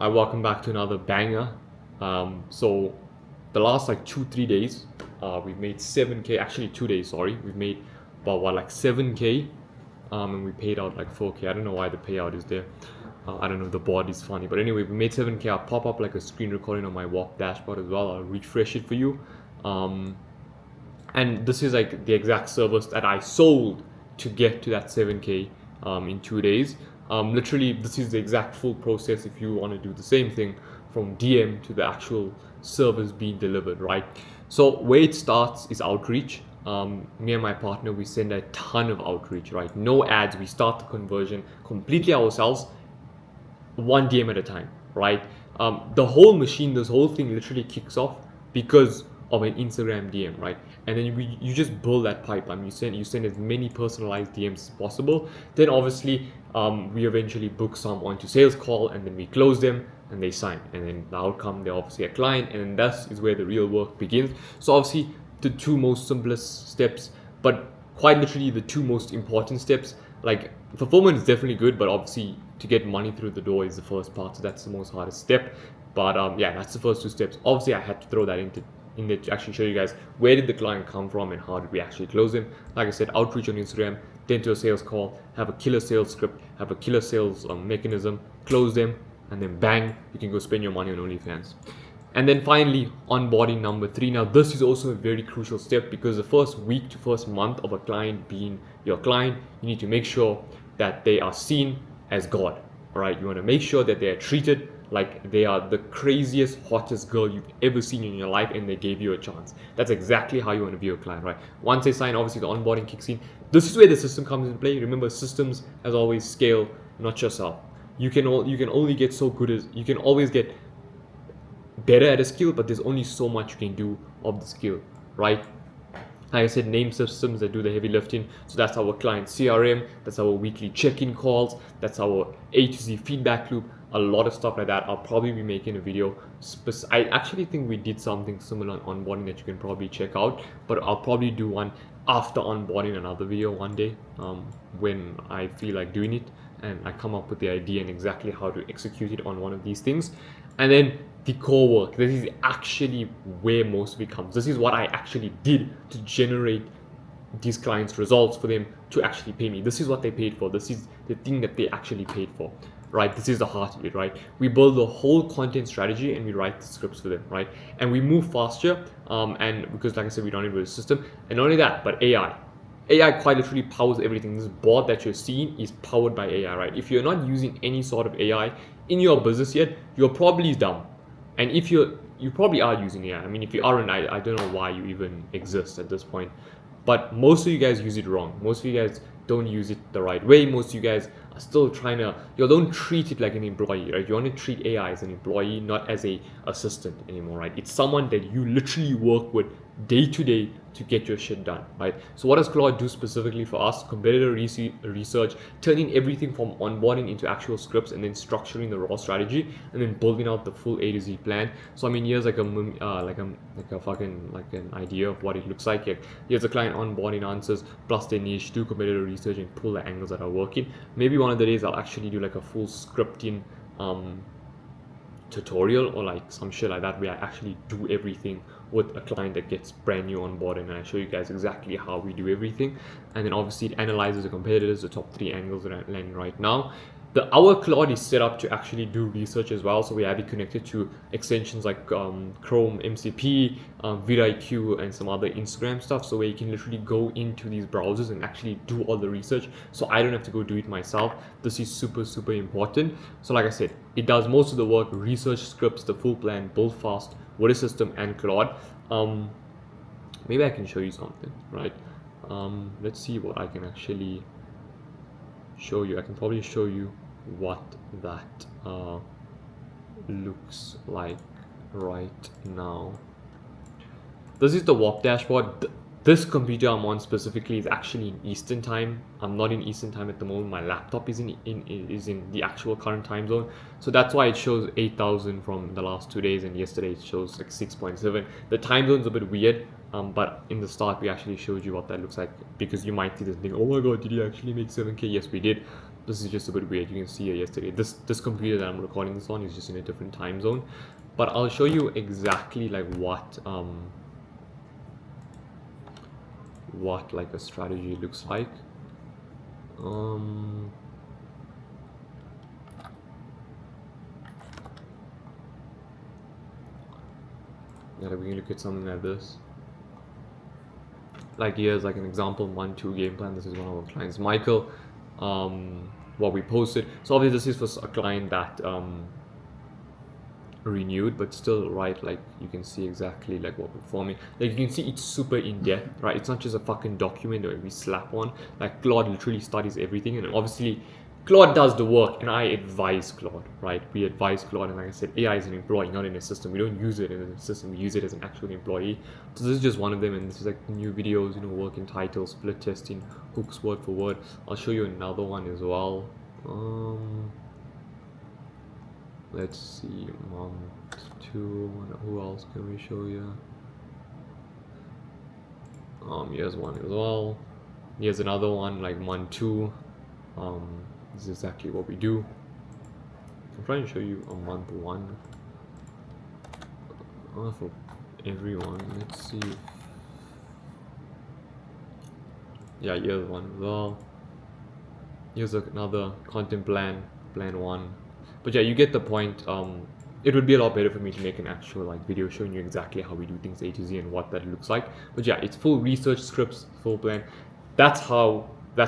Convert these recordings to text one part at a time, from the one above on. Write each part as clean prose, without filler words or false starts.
Welcome back to another banger. So the last like 2-3 days, we've made 7K. Actually, 2 days. Sorry, we've made about what like 7K, and we paid out like 4K. I don't know why the payout is there. I don't know if the board is funny, but anyway, we made 7K. I'll pop up like a screen recording on my walk dashboard as well. I'll refresh it for you. And this is like the exact service that I sold to get to that 7K in 2 days. Literally, this is the exact full process if you want to do the same thing from DM to the actual service being delivered, right? So where it starts is outreach. Me and my partner, we send a ton of outreach, right? No ads. We start the conversion completely ourselves, one DM at a time, right? The whole machine, this whole thing literally kicks off because of an Instagram DM, right? And then you just build that pipeline. You send as many personalized DMs as possible. Then obviously we eventually book some onto sales call, and then we close them and they sign. And then the outcome, they're obviously a client, and then that is where the real work begins. So obviously the two most simplest steps, but quite literally the two most important steps. Like fulfillment is definitely good, but obviously to get money through the door is the first part, so that's the most hardest step. But yeah, that's the first two steps. Obviously I had to throw that in there to actually show you guys where did the client come from and how did we actually close him. Like I said, outreach on Instagram, then to a sales call, have a killer sales script, have a killer sales mechanism, close them, and then bang, you can go spend your money on OnlyFans. And then finally, onboarding number 3. Now, this is also a very crucial step because the first week to first month of a client being your client, you need to make sure that they are seen as God. All right, you want to make sure that they are treated like they are the craziest, hottest girl you've ever seen in your life and they gave you a chance. That's exactly how you want to view a client, right? Once they sign, obviously the onboarding kicks in. This is where the system comes into play. Remember, systems, as always, scale, not yourself. You can only get so good as you can always get better at a skill, but there's only so much you can do of the skill, right? Like I said, name systems that do the heavy lifting. So that's our client CRM, that's our weekly check-in calls, that's our A to Z feedback loop, a lot of stuff like that. I'll probably be making a video. I actually think we did something similar on onboarding that you can probably check out, but I'll probably do one after onboarding, another video one day when I feel like doing it and I come up with the idea and exactly how to execute it on one of these things. And then the core work, this is actually where most of it comes. This is what I actually did to generate these clients' results for them to actually pay me. This is what they paid for. This is the thing that they actually paid for, right? This is the heart of it, right? We build the whole content strategy and we write the scripts for them, right? And we move faster, and because like I said, we don't need a system. And not only that, but AI quite literally powers everything. This board that you're seeing is powered by AI, right? If you're not using any sort of AI in your business yet, you're probably dumb. And if you probably are using AI. I mean, if you aren't, I don't know why you even exist at this point. But most of you guys use it wrong. Most of you guys don't use it the right way. Most of you guys are still trying to, you don't treat it like an employee, right? You want to treat AI as an employee, not as a assistant anymore, right? It's someone that you literally work with day to day to get your shit done, right? So what does Claude do specifically for us? Competitor research, turning everything from onboarding into actual scripts and then structuring the raw strategy and then building out the full A to Z plan. So I mean, here's like an idea of what it looks like. Here's a client onboarding answers plus their niche, do competitor research and pull the angles that are working. Maybe one of the days I'll actually do like a full scripting tutorial or like some shit like that where I actually do everything with a client that gets brand new on board, and I show you guys exactly how we do everything. And then obviously it analyzes the competitors, the top 3 angles that I'm landing right now. Our Claude is set up to actually do research as well, so we have it connected to extensions like Chrome, MCP, vidIQ, and some other Instagram stuff, so where you can literally go into these browsers and actually do all the research, so I don't have to go do it myself. This is super important. So like I said, it does most of the work, research, scripts, the full plan, build fast with a system and Claude. Maybe I can show you something, right? Let's see what I can actually show you. I can probably show you what that looks like right now. This is the WAP dashboard. This computer I'm on specifically is actually in Eastern time. I'm not in Eastern time at the moment. My laptop is in the actual current time zone. So that's why it shows 8,000 from the last 2 days, and yesterday it shows like 6.7. The time zone's a bit weird, but in the start we actually showed you what that looks like, because you might see this thing, oh my god, did you actually make 7K? Yes, we did. this is just a bit weird. You can see it yesterday. This computer that I'm recording this on is just in a different time zone, but I'll show you exactly like what like a strategy looks like. Yeah, we can look at something like this. Like here's like an example 1-2 game plan. This is one of our clients, Michael. What we posted. So obviously this was a client that renewed, but still, right, like you can see exactly like what we're forming. Like you can see it's super in depth, right? It's not just a fucking document that we slap on. Like Claude literally studies everything, and obviously Claude does the work, and I advise Claude, right? We advise Claude, and like I said, AI is an employee, not in a system. We don't use it in a system, we use it as an actual employee. So this is just one of them, and this is like new videos, you know, working titles, split testing, hooks word for word. I'll show you another one as well. Let's see, month 2, who else can we show you? Here's one as well. Here's another one, like month 2. This is exactly what we do. I'm trying to show you a month 1 for everyone. Let's see. Yeah, here's one as well. Here's another content plan 1. But yeah, you get the point. It would be a lot better for me to make an actual like video showing you exactly how we do things A to Z and what that looks like. But yeah, it's full research, scripts, full plan. That's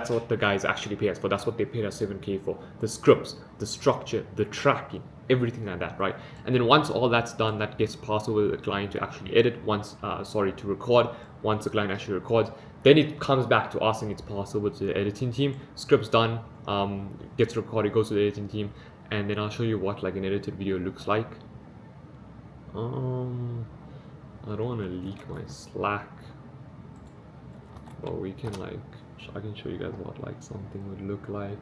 what the guys actually pay us for. That's what they paid us 7K for. The scripts, the structure, the tracking, everything like that, right? And then once all that's done, that gets passed over to the client to actually edit. To record. Once the client actually records, then it comes back to us and it's passed over to the editing team. Scripts done, gets recorded, goes to the editing team, and then I'll show you what like an edited video looks like. I don't want to leak my Slack, but we can like, I can show you guys what like something would look like.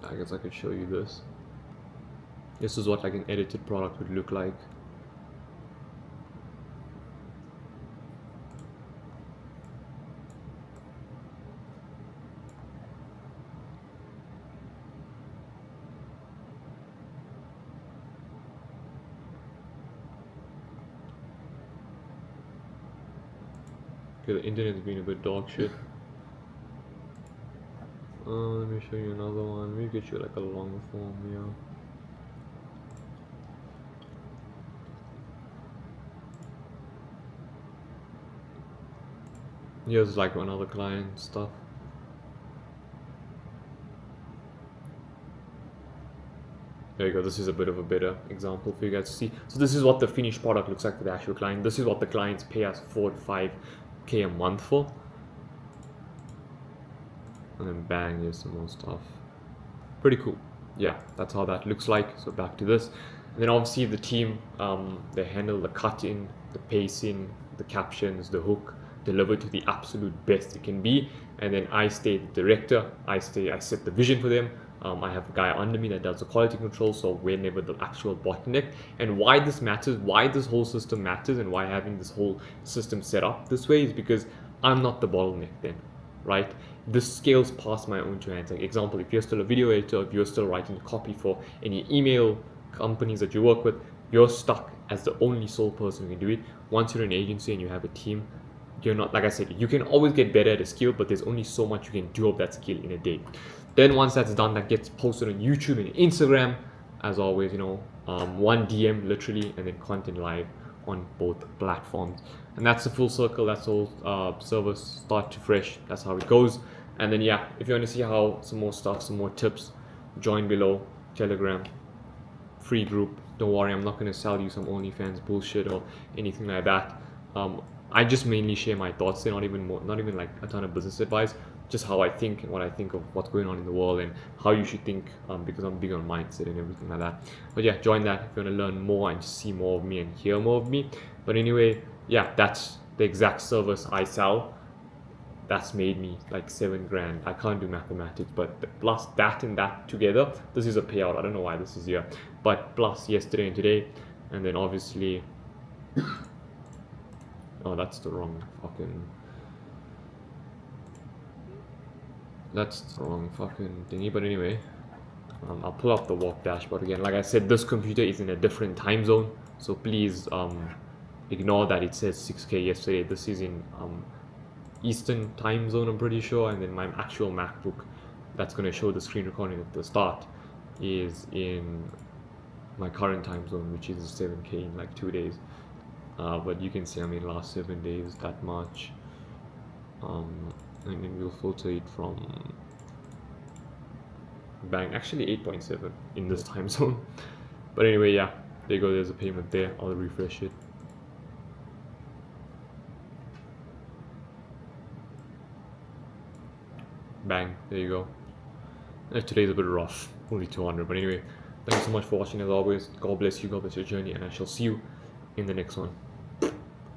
I guess I could show you this. This is what like an edited product would look like. Okay, the internet's been a bit dog shit. Let me show you another one. Maybe get you like a long form here. Here's like another client stuff. There you go. This is a bit of a better example for you guys to see. So this is what the finished product looks like for the actual client. This is what the clients pay us 4 to 5K a month for. And then bang, here's some more stuff. Pretty cool. Yeah, that's how that looks like. So back to this. And then obviously the team, they handle the cutting, the pacing, the captions, the hook, deliver to the absolute best it can be. And then I stay the director. I set the vision for them. I have a guy under me that does the quality control, so whenever the actual bottleneck. And why this matters, why this whole system matters, and why having this whole system set up this way is because I'm not the bottleneck then, right? This scales past my own two hands. Like example, if you're still a video editor, if you're still writing copy for any email companies that you work with, you're stuck as the only sole person who can do it. Once you're an agency and you have a team, you're not, like I said, you can always get better at a skill, but there's only so much you can do of that skill in a day. Then once that's done, that gets posted on YouTube and Instagram, as always, you know, one DM literally, and then content live on both platforms. And that's the full circle. That's all service start to fresh. That's how it goes. And then yeah, if you want to see how some more stuff, some more tips, join below. Telegram, free group. Don't worry, I'm not going to sell you some OnlyFans bullshit or anything like that. I just mainly share my thoughts. They're not even like a ton of business advice. Just how I think and what I think of what's going on in the world and how you should think, because I'm big on mindset and everything like that. But yeah, join that if you want to learn more and see more of me and hear more of me. But anyway, yeah, that's the exact service I sell. that's made me like 7 grand. I can't do mathematics, but plus that and that together, this is a payout. I don't know why this is here, but plus yesterday and today, and then obviously, oh, that's the wrong fucking. That's the wrong fucking thingy. But anyway, I'll pull up the walk dashboard again. Like I said, this computer is in a different time zone, so please ignore that it says 6K yesterday. This is in Eastern time zone, I'm pretty sure, and then my actual MacBook that's going to show the screen recording at the start is in my current time zone, which is 7K in like 2 days. But you can see I'm in last 7 days that much, and then we'll filter it from bang, actually 8.7 in this time zone. But anyway, yeah, there you go, there's a payment there. I'll refresh it. Bang, there you go. Today's a bit rough, only 200, but anyway, thank you so much for watching as always. God bless you, God bless your journey, and I shall see you in the next one.